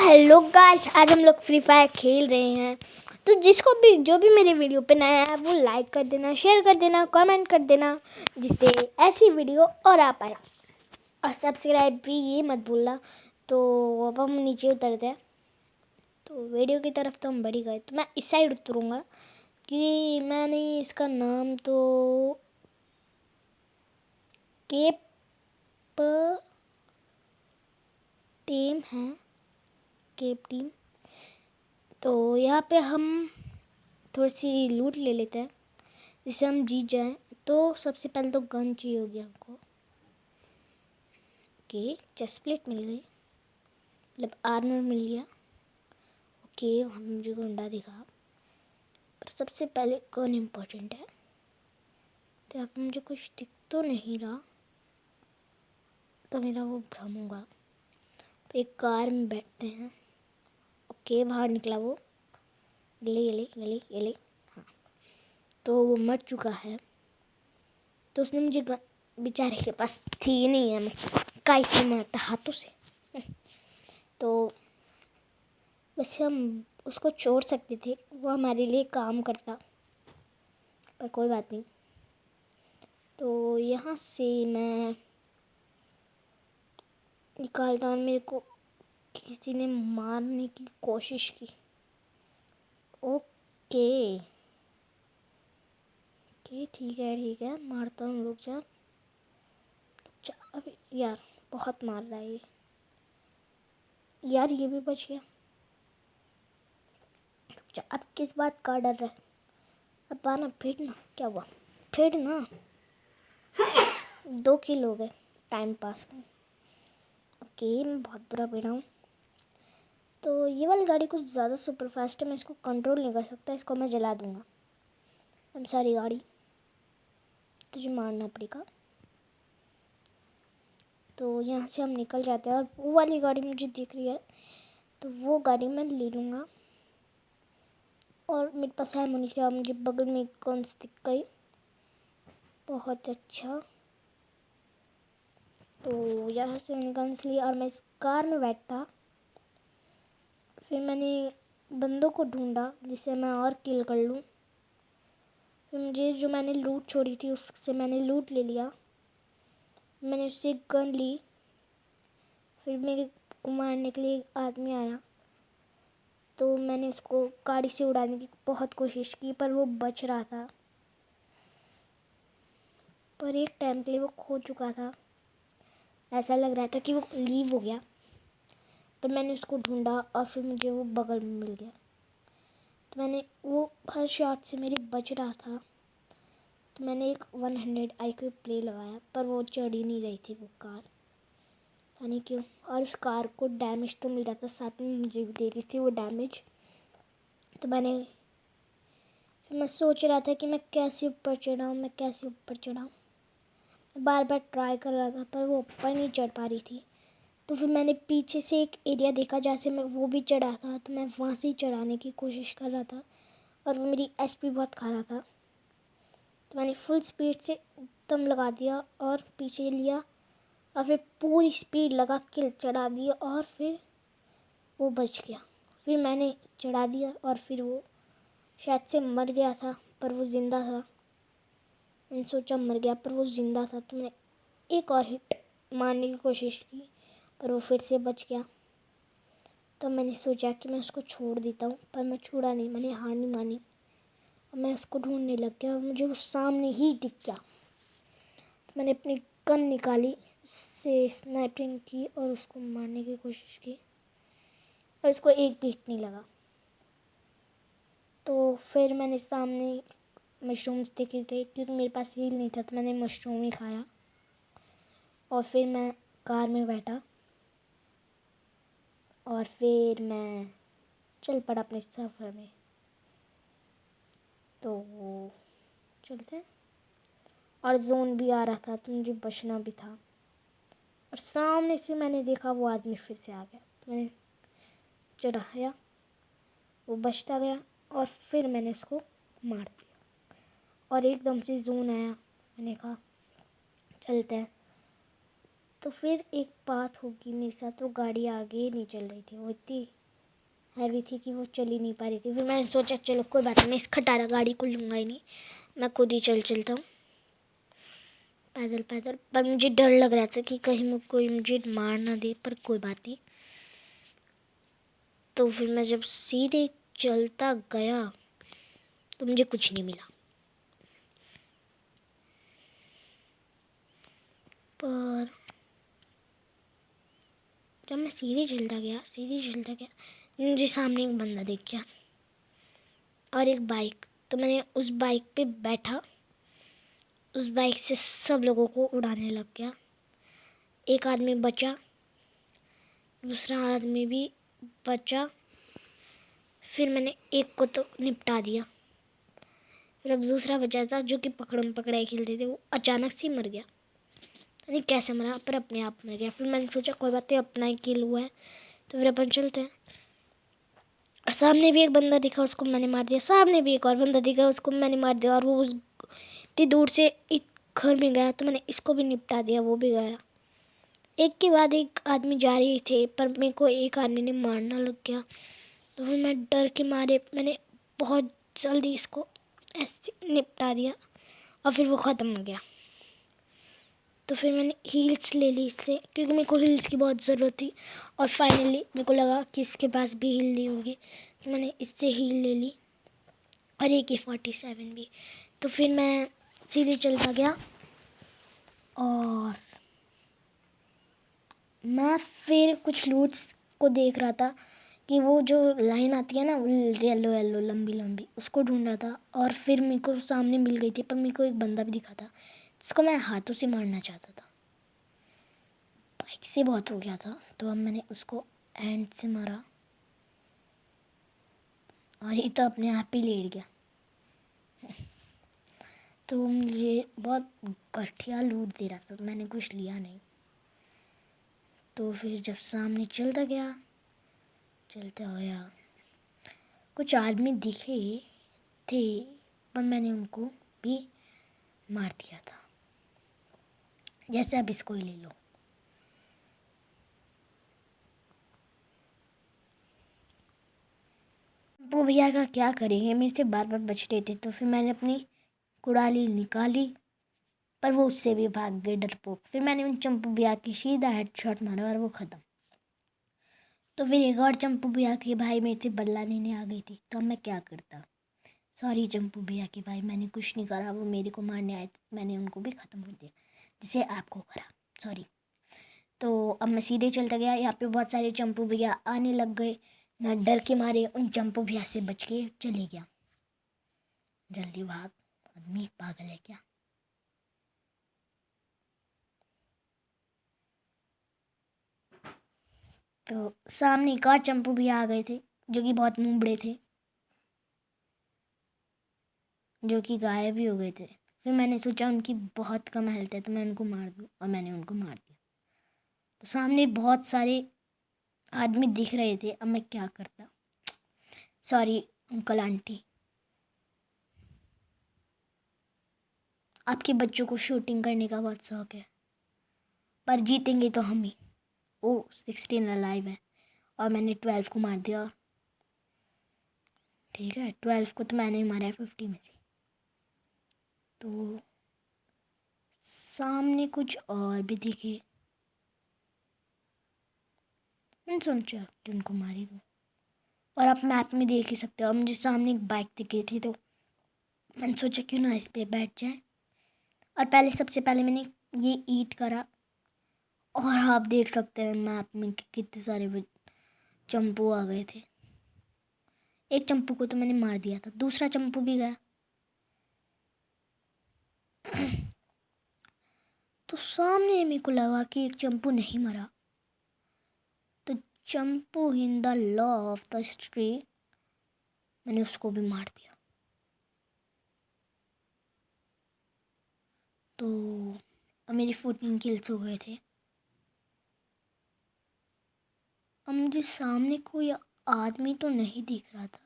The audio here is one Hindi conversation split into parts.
हेलो गाइस, आज हम लोग फ्री फायर खेल रहे हैं। तो जिसको भी जो भी मेरे वीडियो पे नया है वो लाइक कर देना, शेयर कर देना, कमेंट कर देना, जिससे ऐसी वीडियो और आ पाए। और सब्सक्राइब भी ये मत भूलना। तो अब हम नीचे उतरते हैं। तो वीडियो की तरफ तो हम बढ़ ही गए, तो मैं इस साइड उतरूँगा कि मैंने इसका नाम तो केप टीम है, केप टीम। तो यहाँ पे हम थोड़ी सी लूट ले लेते हैं जिससे हम जीत जाएं। तो सबसे पहले तो गन चाहिए होगी हमको। ओके, चेस्ट प्लेट मिल गई, मतलब आर्मर मिल गया। ओके, हम मुझे गुंडा दिखा, पर सबसे पहले गन इम्पोर्टेंट है। तो यहाँ पे मुझे कुछ दिख तो नहीं रहा, तो मेरा वो भ्रम होगा। एक कार में बैठते हैं। ओके, बाहर निकला वो। ये ले। हाँ, तो वो मर चुका है। तो उसने मुझे बेचारे के पास थी नहीं है, मैं कैसे मारता हाथों से। तो वैसे हम उसको छोड़ सकते थे, वो हमारे लिए काम करता, पर कोई बात नहीं। तो यहाँ से मैं निकालता हूँ। मेरे को किसी ने मारने की कोशिश की। ओके ठीक है, मारता हूँ। रुक जा। अभी यार बहुत मार रहा है ये। यार ये भी बच गया। अब किस बात का डर है? अब आना, फिर ना। क्या हुआ? फिर ना 2 किल हो गए टाइम पास में। ओके, मैं बहुत बुरा पीड़ा हूँ। तो ये वाली गाड़ी कुछ ज़्यादा सुपर फास्ट है, मैं इसको कंट्रोल नहीं कर सकता। इसको मैं जला दूँगा। I'm sorry गाड़ी, तुझे मारना पड़ेगा। तो यहाँ से हम निकल जाते हैं। और वो वाली गाड़ी मुझे दिख रही है, तो वो गाड़ी मैं ले लूँगा। और मेरे पास है मुझे बगल में एक कौन सी दिख गई। बहुत अच्छा। तो यहाँ से मैंने गन्स लिया और मैं इस कार में बैठा। फिर मैंने बंदों को ढूंढा जिससे मैं और किल कर लूँ। फिर मुझे जो मैंने लूट छोड़ी थी उससे मैंने लूट ले लिया। मैंने उससे एक गन ली। फिर मेरे को मारने के लिए एक आदमी आया, तो मैंने उसको गाड़ी से उड़ाने की बहुत कोशिश की, पर वो बच रहा था। पर एक टाइम के लिए वो खो चुका था। ऐसा लग रहा था कि वो लीव हो गया। पर मैंने उसको ढूंढा और फिर मुझे वो बगल में मिल गया। तो मैंने वो हर शॉट से मेरे बच रहा था। तो मैंने एक 100 IQ प्ले लगाया, पर वो चढ़ ही नहीं रही थी वो कार, पता नहीं क्यों। और उस कार को डैमेज तो मिल रहा था, साथ में मुझे भी दे रही थी वो डैमेज। तो फिर मैं सोच रहा था कि मैं कैसे ऊपर चढ़ाऊँ। बार बार ट्राई कर रहा था, पर वो ऊपर नहीं चढ़ पा रही थी। तो फिर मैंने पीछे से एक एरिया देखा जहाँ से मैं वो भी चढ़ा था, तो मैं वहाँ से ही चढ़ाने की कोशिश कर रहा था। और वो मेरी HP बहुत खा रहा था, तो मैंने फुल स्पीड से दम लगा दिया और पीछे लिया। और फिर पूरी स्पीड लगा के चढ़ा दिया, और फिर वो बच गया। फिर मैंने चढ़ा दिया और फिर वो शायद से मर गया था, पर वो ज़िंदा था। मैंने सोचा मर गया, पर वो ज़िंदा था। तो मैंने एक और हिट मारने की कोशिश की, पर वो फिर से बच गया। तो मैंने सोचा कि मैं उसको छोड़ देता हूँ, पर मैं छोड़ा नहीं, मैंने हार नहीं मानी। और मैं उसको ढूंढने लग गया और मुझे वो सामने ही दिख गया। तो मैंने अपनी गन निकाली, उससे स्नाइपिंग की और उसको मारने की कोशिश की, और उसको एक भी हिट नहीं लगा। तो फिर मैंने सामने मशरूम्स देखे थे, क्योंकि मेरे पास हील नहीं था, तो मैंने मशरूम ही खाया। और फिर मैं कार में बैठा और फिर मैं चल पड़ा अपने सफ़र में। तो चलते हैं। और जोन भी आ रहा था, तो मुझे बचना भी था। और सामने से मैंने देखा वो आदमी फिर से आ गया, तो मैंने चढ़ाया, वो बचता गया और फिर मैंने उसको मार दिया। और एकदम से जोन आया, मैंने कहा चलते हैं। तो फिर एक बात होगी मेरे साथ, वो गाड़ी आगे नहीं चल रही थी, वो इतनी हैवी थी कि वो चल ही नहीं पा रही थी। फिर मैंने सोचा चलो कोई बात नहीं, मैं इस खटारा गाड़ी को लूँगा ही नहीं, मैं खुद ही चलता हूँ पैदल पैदल। पर मुझे डर लग रहा था कि कहीं कोई मुझे मार ना दे, पर कोई बात नहीं। तो फिर मैं जब सीधे चलता गया तो मुझे कुछ नहीं मिला। पर जब मैं सीधे चलता गया मुझे सामने एक बंदा दिख गया और एक बाइक। तो मैंने उस बाइक पे बैठा, उस बाइक से सब लोगों को उड़ाने लग गया। एक आदमी बचा, दूसरा आदमी भी बचा। फिर मैंने एक को तो निपटा दिया। फिर अब दूसरा बचा था जो कि पकड़म पकड़ाई खेल रहे थे, वो अचानक से मर गया। नहीं कैसे मरा, पर अपने आप मर गया। फिर मैंने सोचा कोई बात नहीं, अपना ही किल हुआ है तो फिर अपन चलते हैं। और सामने भी एक बंदा दिखा, उसको मैंने मार दिया। सामने भी एक और बंदा दिखा, उसको मैंने मार दिया। और वो उस इतनी दूर से एक घर में गया तो मैंने इसको भी निपटा दिया, वो भी गया। एक के बाद एक आदमी जा रहे थे, पर मेरे को एक आदमी ने मारना लग गया। तो फिर मैं डर के मारे मैंने बहुत जल्दी इसको ऐसे निपटा दिया और फिर वो ख़त्म हो गया। तो फिर मैंने हील्स ले ली इससे, क्योंकि मेरे को हील्स की बहुत ज़रूरत थी। और फाइनली मेरे को लगा कि इसके पास भी हील नहीं होगी, तो मैंने इससे हील ले ली और AK-47 भी। तो फिर मैं सीधे चलता गया और मैं फिर कुछ लूट्स को देख रहा था कि वो जो लाइन आती है ना, वो येलो येलो लंबी लंबी, उसको ढूंढ रहा था। और फिर मेरे को सामने मिल गई थी, पर मेरे को एक बंदा भी दिखा था जिसको मैं हाथों से मारना चाहता था। बाइक से बहुत हो गया था, तो अब मैंने उसको हैंड से मारा और ये तो अपने आप ही लेट गया। तो मुझे बहुत घटिया लूट दे रहा था, तो मैंने कुछ लिया नहीं। तो फिर जब सामने चलता गया कुछ आदमी दिखे थे, पर मैंने उनको भी मार दिया था। जैसे अब इसको ही ले लो। वो भैया का क्या करेंगे, मेरे से बार बार बच रहे थे। तो फिर मैंने अपनी कुड़ाली निकाली, पर वो उससे भी भाग गए डरपोक। फिर मैंने उन चंपू भैया की सीधा हेडशॉट मारा और वो ख़त्म। तो फिर एक और चंपू भैया के भाई मेरे से बदला लेने आ गई थी, तो अब मैं क्या करता। सॉरी चंपू भैया के भाई, मैंने कुछ नहीं करा, वो मेरे को मारने आए थे, मैंने उनको भी ख़त्म कर दिया जिसे आपको करा, सॉरी। तो अब मैं सीधे चलता गया, यहाँ पे बहुत सारे चंपू भैया आने लग गए। मैं डर के मारे उन चंपू भैया से बच के चले गया। जल्दी भाग, आदमी पागल है क्या। तो सामने एक और चंपू भैया आ गए थे जो कि बहुत नूबड़े थे, जो कि गायब भी हो गए थे। फिर मैंने सोचा उनकी बहुत कम हेल्थ है तो मैं उनको मार दूँ, और मैंने उनको मार दिया। तो सामने बहुत सारे आदमी दिख रहे थे, अब मैं क्या करता। सॉरी अंकल आंटी, आपके बच्चों को शूटिंग करने का बहुत शौक है, पर जीतेंगे तो हम ही। ओ 16 अलाइव है और मैंने 12 को मार दिया। ठीक है, 12 को तो मैंने ही मारा है 50 में से। तो सामने कुछ और भी दिखे, मैंने सोचा कि उनको मारी दूँ। और आप मैप में देख ही सकते हो, मुझे सामने एक बाइक दिख रही थी, तो मैंने सोचा क्यों ना इस पर बैठ जाए। और पहले सबसे पहले मैंने ये ईट करा, और आप देख सकते हैं मैप में कि कितने सारे चंपू आ गए थे। एक चंपू को तो मैंने मार दिया था, दूसरा चंपू भी गया। तो सामने मेरे को लगा कि एक चंपू नहीं मरा, तो Champu in the law of the street, मैंने उसको भी मार दिया। तो अब मेरी 14 किल्स हो गए थे। अब मुझे सामने कोई आदमी तो नहीं दिख रहा था,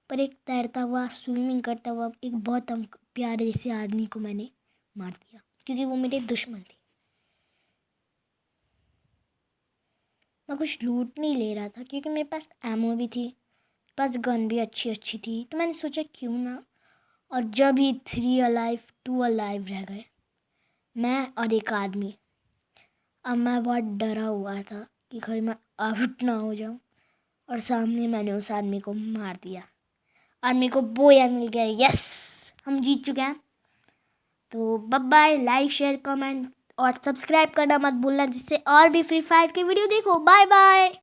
पर एक तैरता हुआ स्विमिंग करता हुआ एक बहुत प्यारे से आदमी को मैंने मार दिया, क्योंकि वो मेरे दुश्मन थे। मैं कुछ लूट नहीं ले रहा था क्योंकि मेरे पास एमओ भी थी, मेरे पास गन भी अच्छी अच्छी थी। तो मैंने सोचा क्यों ना। और जब ही 3 अलाइव 2 अलाइव रह गए, मैं और एक आदमी, अब मैं बहुत डरा हुआ था कि कहीं मैं आउट ना हो जाऊं। और सामने मैंने उस आदमी को मार दिया। आदमी को बोया मिल गया। यस, हम जीत चुके हैं। तो bye bye, like share comment और सब्सक्राइब करना मत भूलना, जिससे और भी फ्री फायर की वीडियो देखो। Bye bye.